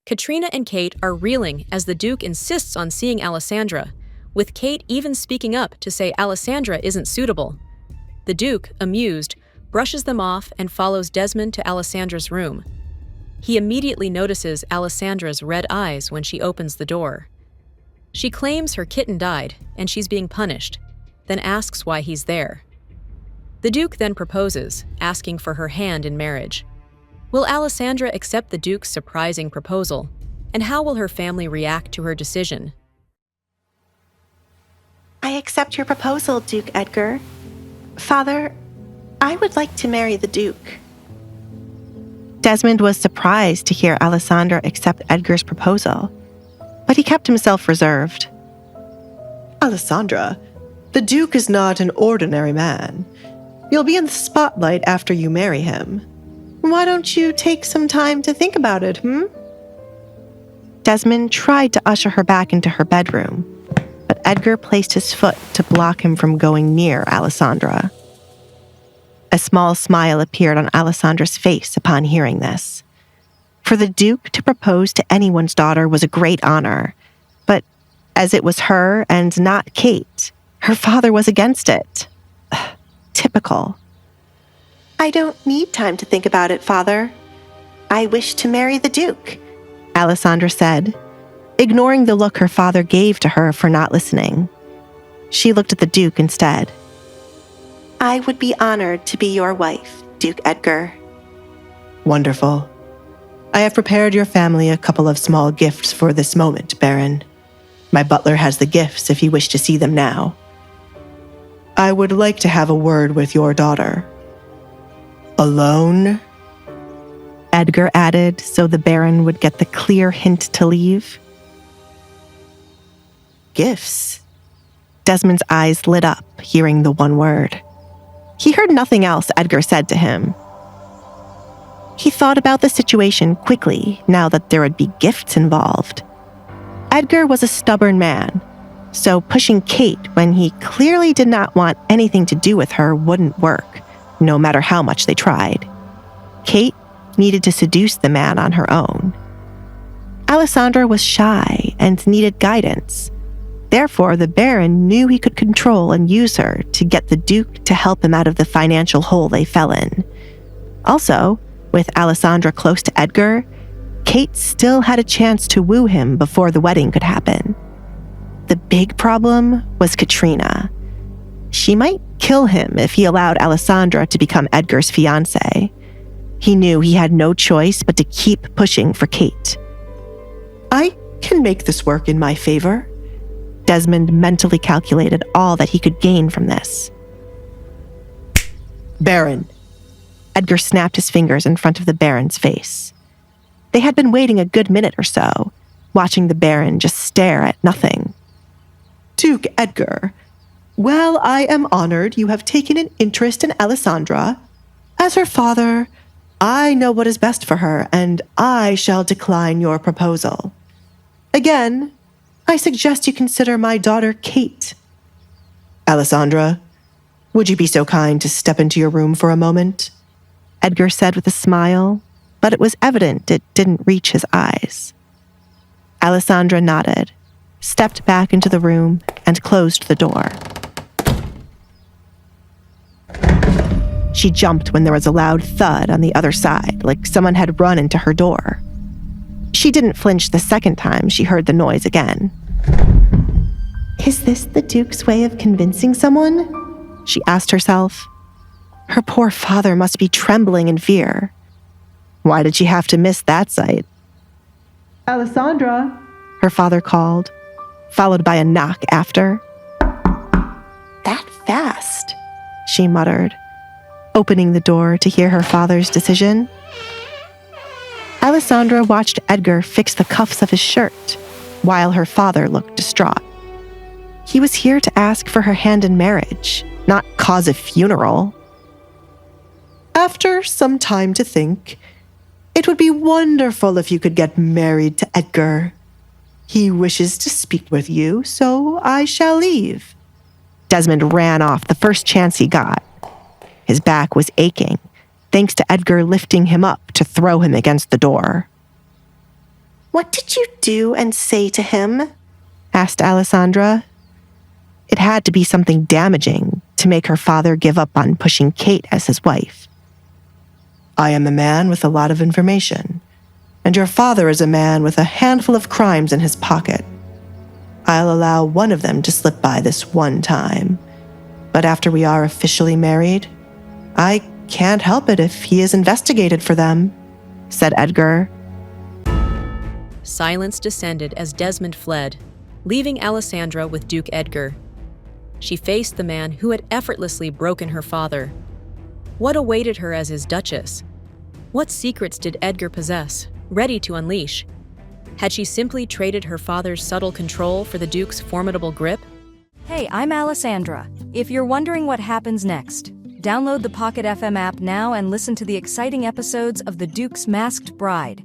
Katrina and Kate are reeling as the Duke insists on seeing Alessandra, with Kate even speaking up to say Alessandra isn't suitable. The Duke, amused, brushes them off and follows Desmond to Alessandra's room. He immediately notices Alessandra's red eyes when she opens the door. She claims her kitten died and she's being punished, then asks why he's there. The Duke then proposes, asking for her hand in marriage. Will Alessandra accept the Duke's surprising proposal, and how will her family react to her decision? I accept your proposal, Duke Edgar. Father, I would like to marry the Duke. Desmond was surprised to hear Alessandra accept Edgar's proposal, but he kept himself reserved. Alessandra, the Duke is not an ordinary man. You'll be in the spotlight after you marry him. Why don't you take some time to think about it, Desmond tried to usher her back into her bedroom, but Edgar placed his foot to block him from going near Alessandra. A small smile appeared on Alessandra's face upon hearing this. For the Duke to propose to anyone's daughter was a great honor, but as it was her and not Kate, her father was against it. Typical. I don't need time to think about it, Father. I wish to marry the Duke, Alessandra said, ignoring the look her father gave to her for not listening. She looked at the Duke instead. I would be honored to be your wife, Duke Edgar. Wonderful. I have prepared your family a couple of small gifts for this moment, Baron. My butler has the gifts if you wish to see them now. I would like to have a word with your daughter. Alone? Edgar added so the Baron would get the clear hint to leave. Gifts? Desmond's eyes lit up, hearing the one word. He heard nothing else Edgar said to him. He thought about the situation quickly now that there would be gifts involved. Edgar was a stubborn man, so pushing Kate when he clearly did not want anything to do with her wouldn't work, no matter how much they tried. Kate needed to seduce the man on her own. Alessandra was shy and needed guidance. Therefore, the Baron knew he could control and use her to get the Duke to help him out of the financial hole they fell in. Also, with Alessandra close to Edgar, Kate still had a chance to woo him before the wedding could happen. The big problem was Katrina. She might kill him if he allowed Alessandra to become Edgar's fiancée. He knew he had no choice but to keep pushing for Kate. I can make this work in my favor. Desmond mentally calculated all that he could gain from this. Baron. Edgar snapped his fingers in front of the Baron's face. They had been waiting a good minute or so, watching the Baron just stare at nothing. Duke Edgar, well, I am honored you have taken an interest in Alessandra. As her father, I know what is best for her, and I shall decline your proposal. Again, I suggest you consider my daughter Kate. Alessandra, would you be so kind to step into your room for a moment? Edgar said with a smile, but it was evident it didn't reach his eyes. Alessandra nodded, stepped back into the room, and closed the door. She jumped when there was a loud thud on the other side, like someone had run into her door. She didn't flinch the second time she heard the noise again. Is this the Duke's way of convincing someone? She asked herself. Her poor father must be trembling in fear. Why did she have to miss that sight? Alessandra, her father called, followed by a knock after. That fast, she muttered, opening the door to hear her father's decision. Alessandra watched Edgar fix the cuffs of his shirt, while her father looked distraught. He was here to ask for her hand in marriage, not cause a funeral. After some time to think, it would be wonderful if you could get married to Edgar. He wishes to speak with you, so I shall leave. Desmond ran off the first chance he got. His back was aching, thanks to Edgar lifting him up to throw him against the door. What did you do and say to him? Asked Alessandra. It had to be something damaging to make her father give up on pushing Kate as his wife. I am a man with a lot of information, and your father is a man with a handful of crimes in his pocket. I'll allow one of them to slip by this one time, but after we are officially married, I can't help it if he is investigated for them, said Edgar. Silence descended as Desmond fled, leaving Alessandra with Duke Edgar. She faced the man who had effortlessly broken her father. What awaited her as his duchess? What secrets did Edgar possess, ready to unleash? Had she simply traded her father's subtle control for the Duke's formidable grip? Hey, I'm Alessandra. If you're wondering what happens next, download the Pocket FM app now and listen to the exciting episodes of The Duke's Masked Bride.